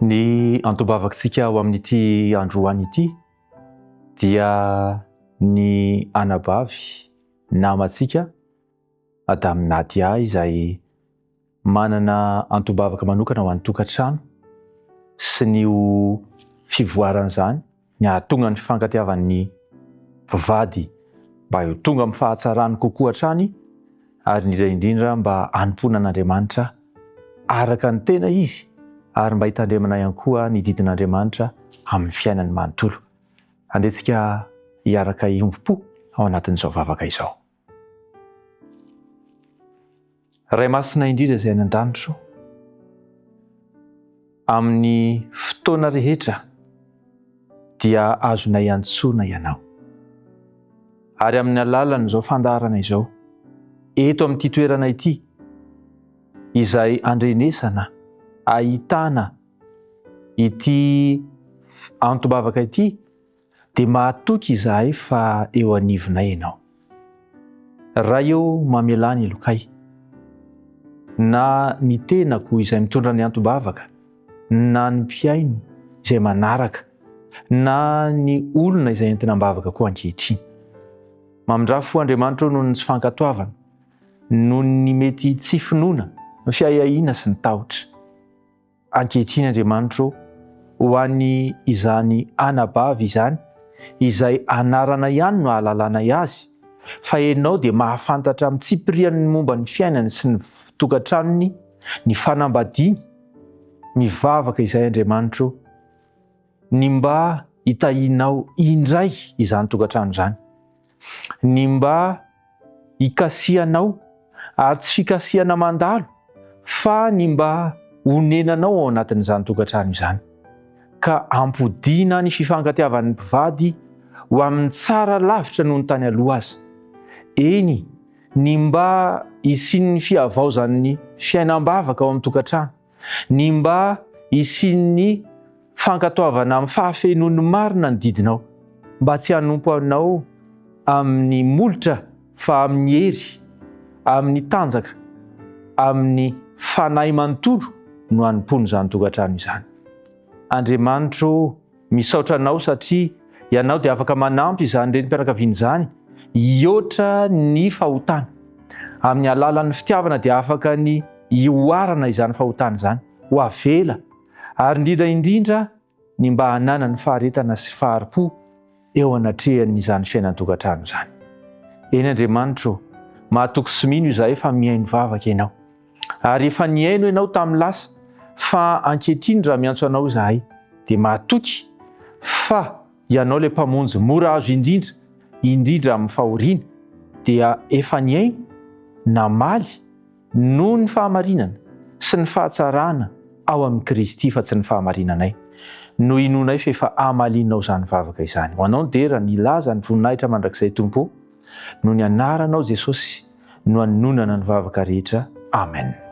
Ny antobavakantsika ao amin'ity androany ity dia ny anabavy namantsika Madame Nadia izay manana antobavaka manokana ho an'ny tokantrano sy ny fivoaran'izany ny ahatonga ny fifankatiavan'ny mpivady mba ho tonga amin'ny fahatsarany kokoa hatrany ary indrindra mba hanompoana an'Andriamanitra araka ny tena izy ary mba hitandremana ihany koa ny didin'Andriamanitra amin'ny fiainany manontolo. Andehantsika hiaraka hiompo ao anatin'izao vavaka izao. Ray masina indrindra izay any an-danitro, amin'ny fotoana rehetra dia azonay antsoina ianao. Ary amin'ny alalan'izao fandaharana izao, eto amin'ity toerana ity, izay andrenesana ahitana ity antobavaka ity, dia mahatoky izahay fa eo anivonay ianao. Raha eo mamelany lokay, na ny tenako izay mitondra ny antobavaka, na ny mpiaino izay manaraka, na ny olona izay entina ambavaka koa ankehitriny. Mamindrafo Andriamanitra noho ny tsy fankatoavana, noho ny mety tsy finoana, ny fiahiahiana sy ny tahotra. Ankehitriny Andriamanitra ho an'ny izany anabavy izany, izay anarana ihany no ahalalànay azy, fa ianao dia mahafantatra mitsipiriany momba ny fiainany sy ny tokantranony, ny fanambadiany, mivavaka izay Andriamanitra, ny mba hitahinao indray izany tokantrano izany, ny mba hikasihanao ary tsy fikasihana mandalo, fa ny mba honenanao ao anatin'izany tokantrano izany, ka ampodiana ny fifankatiavan'ny mpivady ho amin'ny tsara lavitra noho ny tany aloha azy. Eny, ny mba hisian'ny fiavaozan'ny fiainam-bavaka ao amin'ny tokantrano, ny mba hisian'ny fankatoavana amin'ny fahafenon'ny marina ny didinao, mba tsy hanompo anao amin'ny molotra fa amin'ny hery, amin'ny tanjaka, amin'ny fanahy manontolo no hanompono izany tokantrano izany. Andriamanitra misaotra anao satria ianao dia afaka manampy izany renim-pianakaviana izany hihoatra ny fahotana. Amin'ny alalan'ny fitiavana dia afaka ny hioarana izany fahotana izany, ho avela, ary indrindra ny mba hanana ny faharetana sy faharipo eo anatrehan'izany fiainany tokantrano izany. Eny Andriamanitra, mahatoky sy mino izahay fa mihaino vavaka ianao. Ary efa nihaino ianao tamin'ny lasa, fa ankehitriny raha miantso anao izahay, dia mahatoky fa ianao ilay mpamonjy mora azo indrindra amin'ny fahoriana, dia efa nihaino, namaly noho ny fahamarinana sy ny fahatsarana ao amin'ny Kristy fa tsy ny fahamarinanay. No inonay fa efa hamalinao izany vavaka izany. Ho anao ny dera ny laza ny voninahitra mandrakizay Tompo, no ny anaranao Jesosy no hanonana ny vavaka rehetra. Amen.